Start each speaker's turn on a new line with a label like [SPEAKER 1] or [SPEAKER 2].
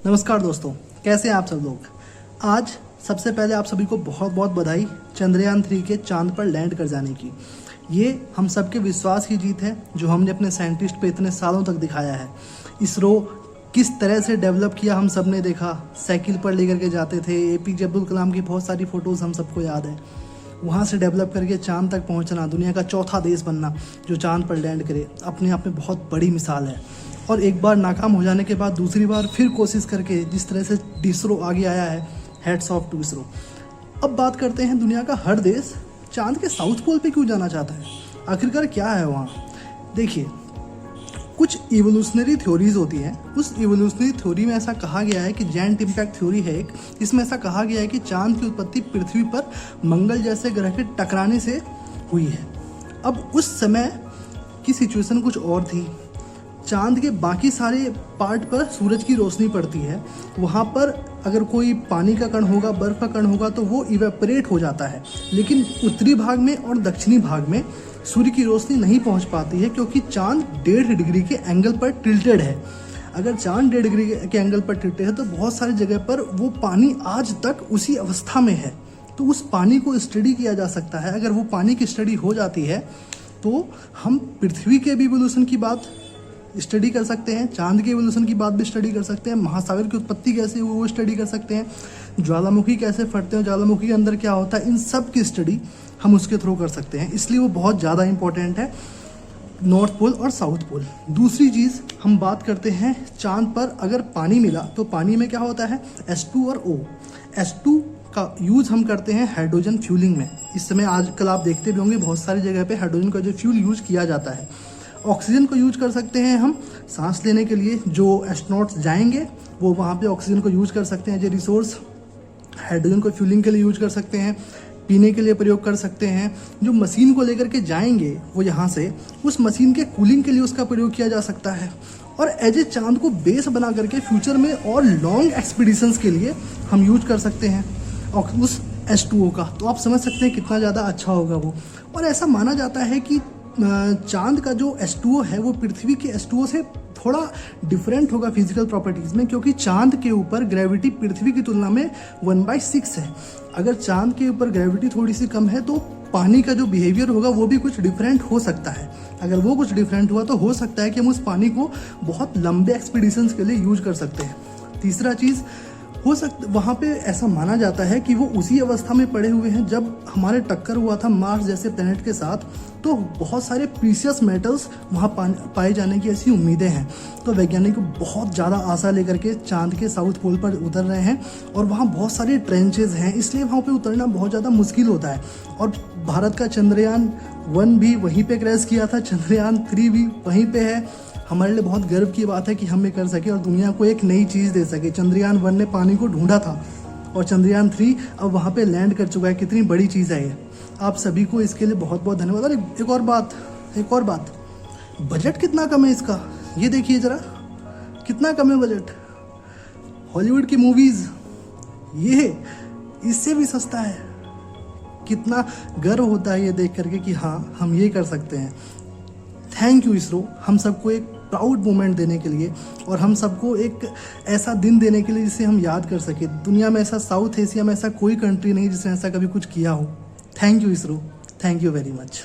[SPEAKER 1] नमस्कार दोस्तों, कैसे हैं आप सब लोग। आज सबसे पहले आप सभी को बहुत बहुत बधाई चंद्रयान 3 के चांद पर लैंड कर जाने की। ये हम सबके विश्वास की जीत है जो हमने अपने साइंटिस्ट पे इतने सालों तक दिखाया है। इसरो किस तरह से डेवलप किया हम सब ने देखा। साइकिल पर लेकर के जाते थे, APJ अब्दुल कलाम की बहुत सारी फ़ोटोज़ हम सबको याद है। वहाँ से डेवलप करके चांद तक पहुँचना, दुनिया का चौथा देश बनना जो चांद पर लैंड करे, अपने आप में बहुत बड़ी मिसाल है। और एक बार नाकाम हो जाने के बाद दूसरी बार फिर कोशिश करके जिस तरह से इसरो आगे आया है, हैट्स ऑफ टू इसरो। अब बात करते हैं, दुनिया का हर देश चांद के साउथ पोल पे क्यों जाना चाहता है, आखिरकार क्या है वहाँ। देखिए, कुछ इवोल्यूशनरी थ्योरीज होती हैं। उस इवोल्यूशनरी थ्योरी में ऐसा कहा गया है कि जेंट इम्पैक्ट थ्योरी है एक, इसमें ऐसा कहा गया है कि चांद की उत्पत्ति पृथ्वी पर मंगल जैसे ग्रह के टकराने से हुई है। अब उस समय की सिचुएशन कुछ और थी। चांद के बाकी सारे पार्ट पर सूरज की रोशनी पड़ती है, वहाँ पर अगर कोई पानी का कण होगा, बर्फ़ का कण होगा तो वो इवेपोरेट हो जाता है। लेकिन उत्तरी भाग में और दक्षिणी भाग में सूर्य की रोशनी नहीं पहुँच पाती है क्योंकि चांद 1.5 डिग्री के एंगल पर टिल्टेड है। अगर चांद 1.5 डिग्री के एंगल पर टिल्टेड है तो बहुत सारी जगह पर वो पानी आज तक उसी अवस्था में है। तो उस पानी को स्टडी किया जा सकता है। अगर वो पानी की स्टडी हो जाती है तो हम पृथ्वी के भी इवोल्यूशन की बात स्टडी कर सकते हैं, चांद के इवोल्यूशन की बात भी स्टडी कर सकते हैं, महासागर की उत्पत्ति कैसे हुई वो स्टडी कर सकते हैं, ज्वालामुखी कैसे फटते हैं, ज्वालामुखी के अंदर क्या होता है, इन सब की स्टडी हम उसके थ्रू कर सकते हैं। इसलिए वो बहुत ज़्यादा इंपॉर्टेंट है, नॉर्थ पोल और साउथ पोल। दूसरी चीज़ हम बात करते हैं, चांद पर अगर पानी मिला तो पानी में क्या होता है, H2 और O। H2 का यूज़ हम करते हैं हाइड्रोजन फ्यूलिंग में। इस समय आजकल आप देखते भी होंगे बहुत सारी जगह पे हाइड्रोजन का जो फ्यूल यूज़ किया जाता है। ऑक्सीजन को यूज कर सकते हैं हम सांस लेने के लिए, जो एस्ट्रोनॉट्स जाएंगे वो वहाँ पे ऑक्सीजन को यूज कर सकते हैं एज ए रिसोर्स। हाइड्रोजन को फ्यूलिंग के लिए यूज कर सकते हैं, पीने के लिए प्रयोग कर सकते हैं। जो मशीन को लेकर के जाएंगे वो यहाँ से, उस मशीन के कूलिंग के लिए उसका प्रयोग किया जा सकता है। और एज ए चांद को बेस बना करके फ्यूचर में और लॉन्ग एक्सपीडिशंस के लिए हम यूज कर सकते हैं उस H2O का। तो आप समझ सकते हैं कितना ज़्यादा अच्छा होगा वो। और ऐसा माना जाता है कि चांद का जो H2O है वो पृथ्वी के H2O से थोड़ा डिफरेंट होगा फिजिकल प्रॉपर्टीज़ में, क्योंकि चांद के ऊपर ग्रेविटी पृथ्वी की तुलना में 1/6 है। अगर चांद के ऊपर ग्रेविटी थोड़ी सी कम है तो पानी का जो बिहेवियर होगा वो भी कुछ डिफरेंट हो सकता है। अगर वो कुछ डिफरेंट हुआ तो हो सकता है कि हम उस पानी को बहुत लंबे एक्सपीडिशंस के लिए यूज कर सकते हैं। तीसरा चीज़ हो सकता, वहाँ पे ऐसा माना जाता है कि वो उसी अवस्था में पड़े हुए हैं जब हमारे टक्कर हुआ था मार्स जैसे प्लेनेट के साथ, तो बहुत सारे प्रीशियस मेटल्स वहाँ पाए जाने की ऐसी उम्मीदें हैं। तो वैज्ञानिक बहुत ज़्यादा आशा लेकर के चांद के साउथ पोल पर उतर रहे हैं और वहाँ बहुत सारे ट्रेंचेज हैं, इसलिए वहाँ पे उतरना बहुत ज़्यादा मुश्किल होता है। और भारत का चंद्रयान 1 भी वहीं पे क्रैश किया था, चंद्रयान 3 भी वहीं पे है। हमारे लिए बहुत गर्व की बात है कि हम ये कर सके और दुनिया को एक नई चीज़ दे सके। चंद्रयान 1 ने पानी को ढूंढा था और चंद्रयान 3 अब वहाँ पे लैंड कर चुका है। कितनी बड़ी चीज़ है ये। आप सभी को इसके लिए बहुत बहुत धन्यवाद। और एक और बात, बजट कितना कम है इसका, ये देखिए ज़रा, कितना कम है बजट। हॉलीवुड की मूवीज़ ये इससे भी सस्ता है। कितना गर्व होता है ये देख करके कि हाँ, हम ये कर सकते हैं। थैंक यू इसरो, हम सबको एक प्राउड मोमेंट देने के लिए और हम सबको एक ऐसा दिन देने के लिए जिसे हम याद कर सके। दुनिया में ऐसा, साउथ एशिया में ऐसा कोई कंट्री नहीं जिसने ऐसा कभी कुछ किया हो। Thank you ISRO, thank you very much.